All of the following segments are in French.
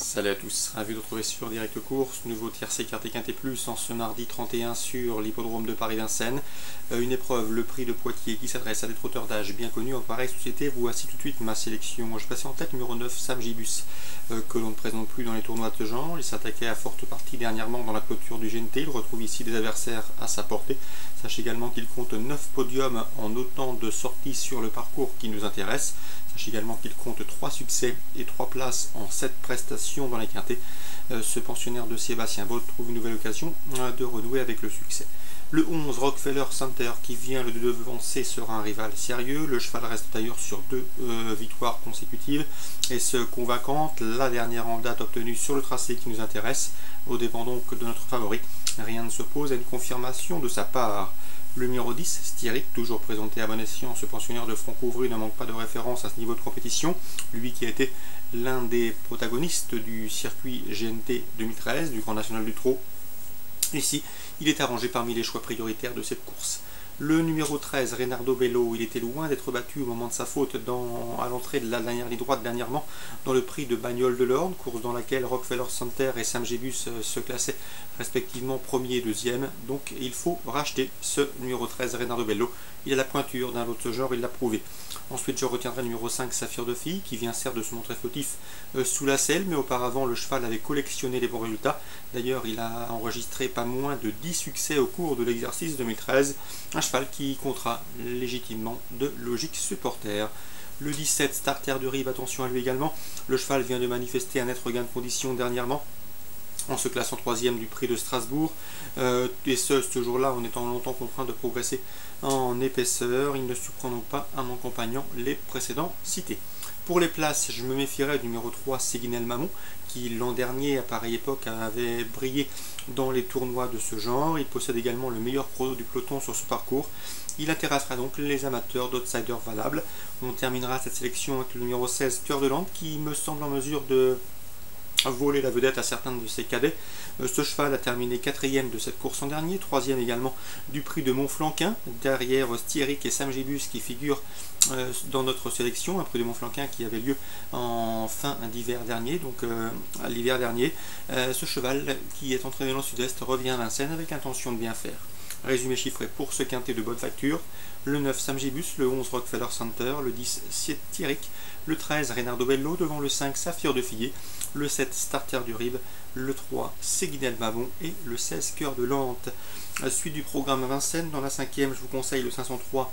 Salut à tous, ravi de retrouver sur Direct Course, nouveau tiercé Quarté Quinté Plus en ce mardi 31 sur l'hippodrome de Paris-Vincennes. Une épreuve, le prix de Poitiers, qui s'adresse à des trotteurs d'âge bien connus en pareille société. Voici tout de suite ma sélection. Je passais en tête numéro 9, Sam Gibus, que l'on ne présente plus dans les tournois de ce genre. Il s'attaquait à forte partie dernièrement dans la clôture du GNT. Il retrouve ici des adversaires à sa portée. Sachez également qu'il compte 9 podiums en autant de sorties sur le parcours qui nous intéresse. Sachez également qu'il compte 3 succès et 3 places en 7 prestations dans les quintés. Ce pensionnaire de Sébastien Baud trouve une nouvelle occasion de renouer avec le succès. Le 11, Rockefeller Center, qui vient le devancer, sera un rival sérieux. Le cheval reste d'ailleurs sur 2 victoires consécutives et ce convaincante. La dernière en date obtenue sur le tracé qui nous intéresse. Au dépend donc de notre favori, rien ne s'oppose à une confirmation de sa part. Le numéro 10, Styric, toujours présenté à bon escient, ce pensionnaire de Francouvry ne manque pas de référence à ce niveau de compétition. Lui qui a été l'un des protagonistes du circuit GNT 2013, du Grand National du Trot. Ici, il est arrangé parmi les choix prioritaires de cette course. Le numéro 13, Reynardo Bello, il était loin d'être battu au moment de sa faute à l'entrée de la dernière ligne droite dernièrement dans le prix de Bagnoles de l'Orne, course dans laquelle Rockefeller Center et Sam Gibus se classaient respectivement premier et deuxième. Donc il faut racheter ce numéro 13, Reynardo Bello. Il a la pointure d'un autre genre, il l'a prouvé. Ensuite, je retiendrai le numéro 5, Saphir de Fille, qui vient certes de se montrer fautif sous la selle, mais auparavant, le cheval avait collectionné les bons résultats. D'ailleurs, il a enregistré pas moins de 10 succès au cours de l'exercice 2013. Un cheval qui comptera légitimement de logique supporter. Le 17, Starter du Rive, attention à lui également. Le cheval vient de manifester un net regain de condition dernièrement, en se classant 3e du prix de Strasbourg, et ce jour-là en étant longtemps contraint de progresser en épaisseur. Il ne surprend donc pas en accompagnant les précédents cités. Pour les places, je me méfierais du numéro 3, Séguinel Mamon, qui l'an dernier, à pareille époque, avait brillé dans les tournois de ce genre. Il possède également le meilleur chrono du peloton sur ce parcours. Il intéressera donc les amateurs d'outsiders valables. On terminera cette sélection avec le numéro 16, Cœur de Lande, qui me semble en mesure de voler la vedette à certains de ses cadets. Ce cheval a terminé 4e de cette course en dernier, 3e également du prix de Montflanquin, derrière Styric et Sam Gibus qui figurent dans notre sélection, un prix de Montflanquin qui avait lieu en fin d'hiver dernier, donc l'hiver dernier. Ce cheval qui est entraîné dans le sud-est revient à Vincennes avec intention de bien faire. Résumé chiffré pour ce quintet de bonne facture: le 9, Sam Gibus, le 11, Rockefeller Center, le 10, Styric, le 13, Reynardo Bello, devant le 5, Saphir de Fillet, le 7, Starter du Rib, le 3, Séguinel Mamon et le 16, Cœur de Lande. Suite du programme à Vincennes, dans la 5e, je vous conseille le 503,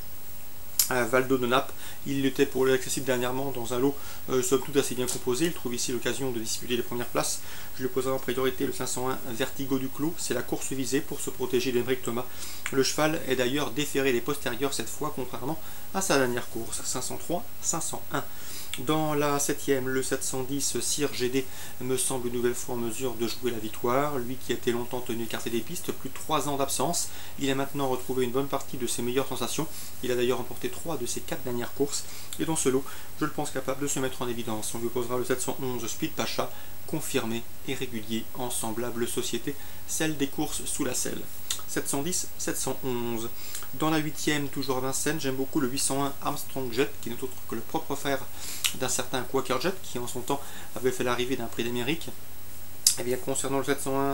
Valdo de Naples. Il était pour l'accessible dernièrement dans un lot somme toute assez bien composé. Il trouve ici l'occasion de disputer les premières places. Je lui poserai en priorité le 501 Vertigo du Clos. C'est la course visée pour se protéger d'Emeric Thomas. Le cheval est d'ailleurs déféré des postérieurs cette fois, contrairement à sa dernière course. 503, 501. Dans la 7e, le 710, Sir GD me semble une nouvelle fois en mesure de jouer la victoire. Lui qui a été longtemps tenu écarté des pistes, plus de 3 ans d'absence. Il a maintenant retrouvé une bonne partie de ses meilleures sensations. Il a d'ailleurs remporté 3 de ses 4 dernières courses. Et dans ce lot, je le pense capable de se mettre en évidence. On lui opposera le 711, Speed Pacha, confirmé et régulier en semblable société, celle des courses sous la selle. 710, 711. Dans la 8e, toujours à Vincennes, j'aime beaucoup le 801 Armstrong Jet, qui n'est autre que le propre frère d'un certain Quaker Jet, qui en son temps avait fait l'arrivée d'un prix d'Amérique. Et bien concernant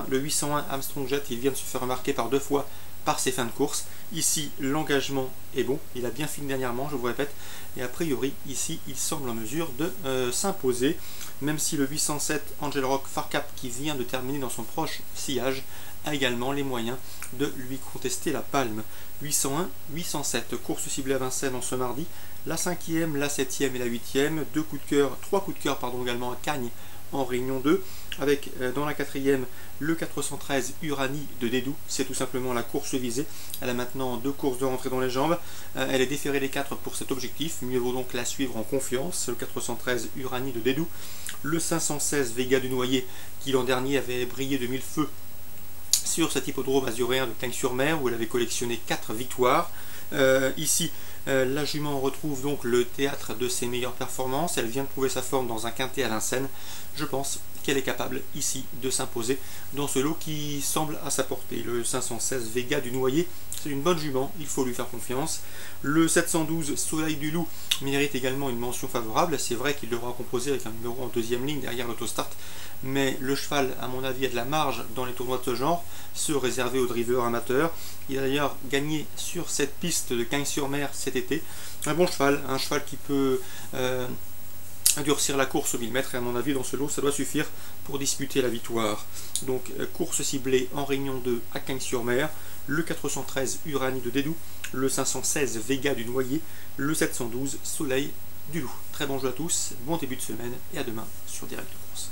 le 801 Armstrong Jet, il vient de se faire remarquer par 2 fois par ses fins de course. Ici, l'engagement est bon, il a bien fini dernièrement, je vous répète, et a priori, ici, il semble en mesure de s'imposer, même si le 807 Angel Rock Farcap, qui vient de terminer dans son proche sillage, a également les moyens de lui contester la palme. 801, 807, course ciblée à Vincennes en ce mardi, la 5e, la 7e et la 8e, 3 coups de cœur également à Cagnes en Réunion 2, avec dans la 4e le 413 Uranie de Dédou. C'est tout simplement la course visée. Elle a maintenant 2 courses de rentrée dans les jambes. Elle est déférée les 4 pour cet objectif. Mieux vaut donc la suivre en confiance. Le 413 Uranie de Dédou, le 516 Vega du Noyer, qui l'an dernier avait brillé de mille feux sur cet hippodrome azuréen de Cagnes-sur-Mer, où elle avait collectionné 4 victoires. Ici, la jument retrouve donc le théâtre de ses meilleures performances. Elle vient de prouver sa forme dans un quintet à Vincennes. Je pense qu'elle est capable ici de s'imposer dans ce lot qui semble à sa portée. Le 516 Vega du Noyer c'est une bonne jument, il faut lui faire confiance. Le 712 Soleil du Loup mérite également une mention favorable. C'est vrai qu'il devra composer avec un numéro en deuxième ligne derrière l'autostart, mais le cheval, à mon avis, a de la marge dans les tournois de ce genre, ceux réservés aux drivers amateurs. Il a d'ailleurs gagné sur cette piste de Cagnes-sur-Mer cet été. Un bon cheval, un cheval qui peut durcir la course au 1000 mètres, et à mon avis, dans ce lot, ça doit suffire pour disputer la victoire. Donc, course ciblée en Réunion 2 à Cagnes-sur-Mer, le 413 Uranie de Dédou, le 516 Vega du Noyer, le 712 Soleil du Loup. Très bon jeu à tous, bon début de semaine et à demain sur Direct de Course.